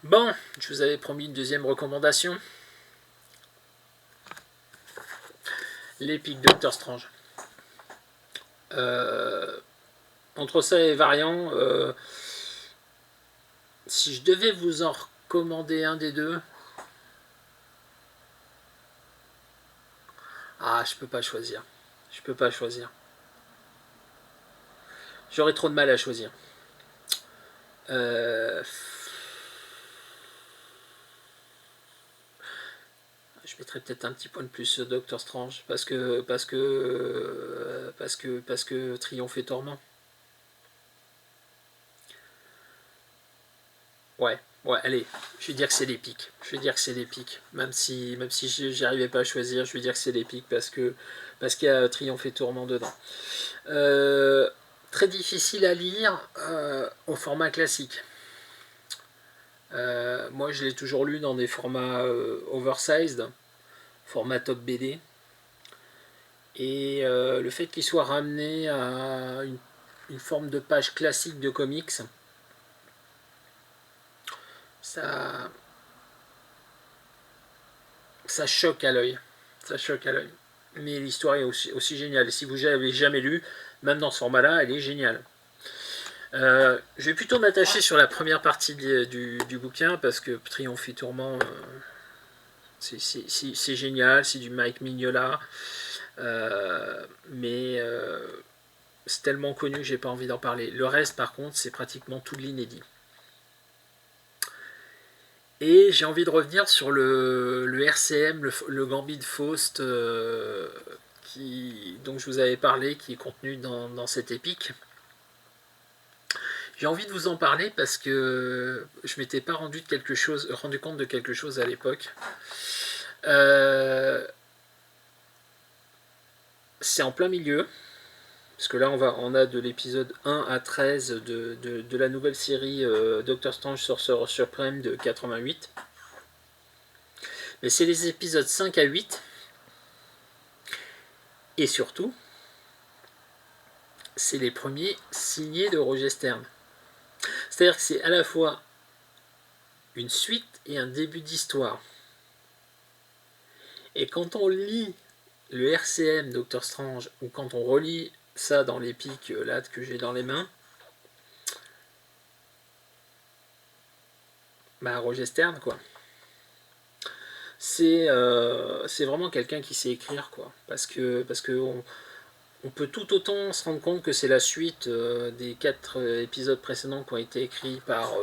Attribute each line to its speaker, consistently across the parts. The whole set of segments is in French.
Speaker 1: Bon, je vous avais promis une deuxième recommandation. L'épique Doctor Strange. Euh, Entre ça et Variant, si je devais vous en recommander un des deux, je peux pas choisir. Je peux pas choisir. J'aurais trop de mal à choisir. Euh, je mettrais peut-être un petit point de plus sur Doctor Strange parce que Triomphe et Torment. Ouais, ouais, allez, je vais dire que c'est l'épique. Je vais dire que c'est l'épique. Même si j'arrivais pas à choisir, je vais dire que c'est l'épique parce qu'il y a Triomphe et Tourment dedans. Euh, Très difficile à lire au format classique. Moi, je l'ai toujours lu dans des formats oversized, format top BD. Et le fait qu'il soit ramené à une forme de page classique de comics, ça, ça choque à l'œil. Ça choque à l'œil. Mais l'histoire est aussi géniale. Et si vous n'avez jamais lu, même dans ce format-là, elle est géniale. Je vais plutôt m'attacher sur la première partie du bouquin parce que Triomphe et Tourment, c'est génial, c'est du Mike Mignola, mais c'est tellement connu que j'ai pas envie d'en parler. Le reste, par contre, c'est pratiquement tout de l'inédit. Et j'ai envie de revenir sur le RCM, le Gambit Faust, dont je vous avais parlé, qui est contenu dans cette épique. J'ai envie de vous en parler parce que je m'étais pas rendu compte de quelque chose à l'époque. Euh, c'est en plein milieu, parce que là on a de l'épisode 1 à 13 de la nouvelle série Doctor Strange Sorcerer Supreme de 88. Mais c'est les épisodes 5 à 8, et surtout, c'est les premiers signés de Roger Stern. C'est-à-dire que c'est à la fois une suite et un début d'histoire. Et quand on lit le RCM Doctor Strange, ou quand on relit ça dans l'épique là que j'ai dans les mains, Roger Stern, quoi. C'est vraiment quelqu'un qui sait écrire, quoi. Parce que on peut tout autant se rendre compte que c'est la suite des 4 épisodes précédents qui ont été écrits par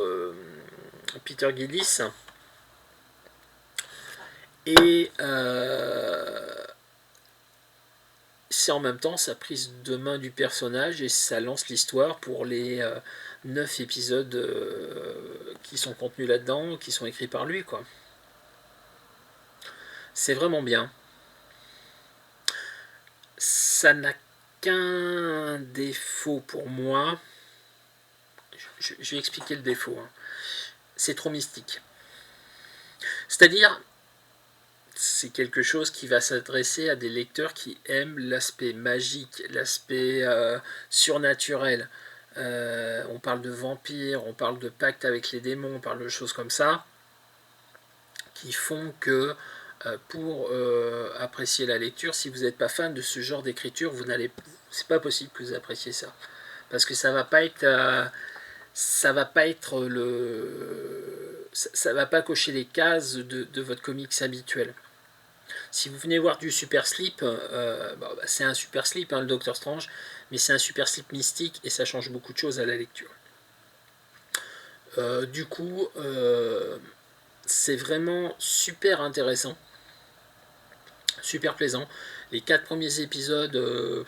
Speaker 1: Peter Gillis. Et c'est en même temps sa prise de main du personnage et ça lance l'histoire pour les 9 épisodes qui sont contenus là-dedans, qui sont écrits par lui, quoi. C'est vraiment bien. Ça n'a qu'un défaut pour moi. Je vais expliquer le défaut, hein. C'est trop mystique. C'est-à-dire, c'est quelque chose qui va s'adresser à des lecteurs qui aiment l'aspect magique, l'aspect surnaturel. On parle de vampires, on parle de pacte avec les démons, on parle de choses comme ça, qui font que pour apprécier la lecture, si vous n'êtes pas fan de ce genre d'écriture, c'est pas possible que vous appréciez ça, parce que ça va pas être ça va pas cocher les cases de votre comics habituel. Si vous venez voir du Super Slip, c'est un Super Slip, hein, le Docteur Strange, mais c'est un Super Slip mystique et ça change beaucoup de choses à la lecture. Du coup, c'est vraiment super intéressant, super plaisant. Les 4 premiers épisodes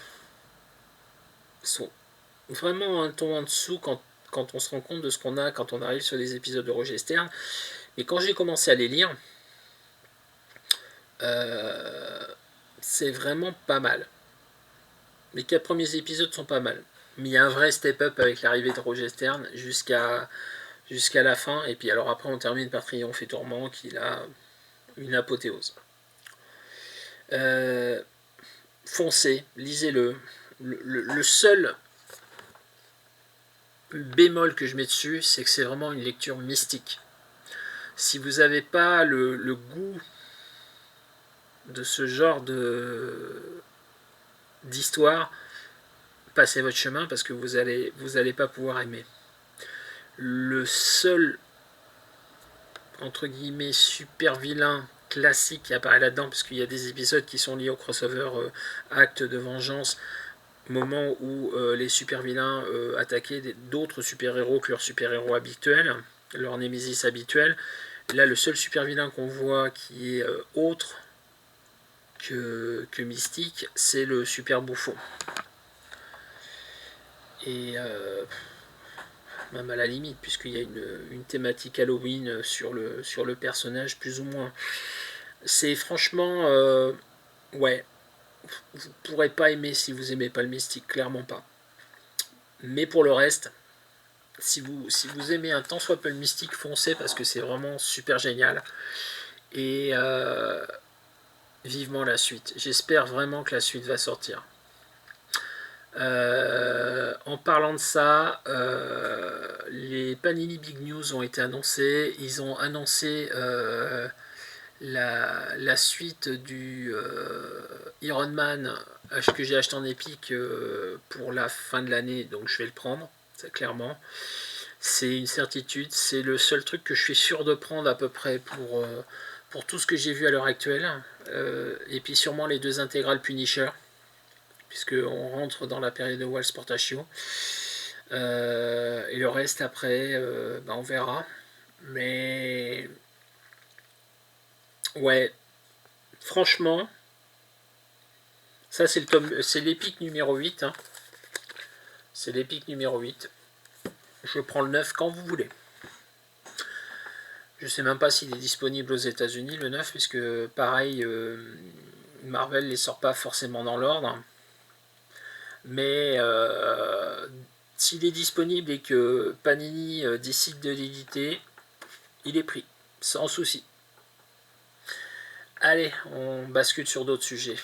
Speaker 1: sont vraiment un ton en dessous quand on se rend compte de ce qu'on a quand on arrive sur les épisodes de Roger Stern. Et quand j'ai commencé à les lire, euh, c'est vraiment pas mal. Les 4 premiers épisodes sont pas mal. Mais il y a un vrai step-up avec l'arrivée de Roger Stern jusqu'à la fin. Et puis alors après, on termine par Triomphe et Tourment, qui a une apothéose. Euh, Foncez, lisez-le. Le seul bémol que je mets dessus, c'est que c'est vraiment une lecture mystique. Si vous n'avez pas le goût de ce genre d'histoire, passez votre chemin parce que vous allez pas pouvoir aimer. Le seul entre guillemets super vilain classique qui apparaît là-dedans, parce qu'il y a des épisodes qui sont liés au crossover acte de vengeance, moment où les super vilains attaquaient d'autres super héros que leurs super héros habituels, leur némésis habituel. Là, le seul super vilain qu'on voit qui est autre que Mystique, c'est le super bouffon. Et même à la limite, puisqu'il y a une thématique Halloween sur le personnage, plus ou moins. C'est franchement, ouais, vous pourrez pas aimer si vous aimez pas le mystique, clairement pas. Mais pour le reste, si vous aimez un tant soit peu le mystique, foncez parce que c'est vraiment super génial. Et vivement la suite. J'espère vraiment que la suite va sortir. En parlant de ça, les Panini Big News ont été annoncés. Ils ont annoncé la suite du Iron Man que j'ai acheté en Epic pour la fin de l'année, donc je vais le prendre, c'est clairement. C'est une certitude, c'est le seul truc que je suis sûr de prendre à peu près pour tout ce que j'ai vu à l'heure actuelle. Et puis sûrement les 2 intégrales Punisher, puisqu'on rentre dans la période de Wall Sportaccio. Et le reste après, on verra. Mais ouais, franchement, ça c'est l'épique numéro 8. Hein. C'est l'épique numéro 8. Je prends le 9 quand vous voulez. Je sais même pas s'il est disponible aux États-Unis le 9, puisque pareil, Marvel les sort pas forcément dans l'ordre. Mais s'il est disponible et que Panini décide de l'éditer, il est pris, sans souci. Allez, on bascule sur d'autres sujets.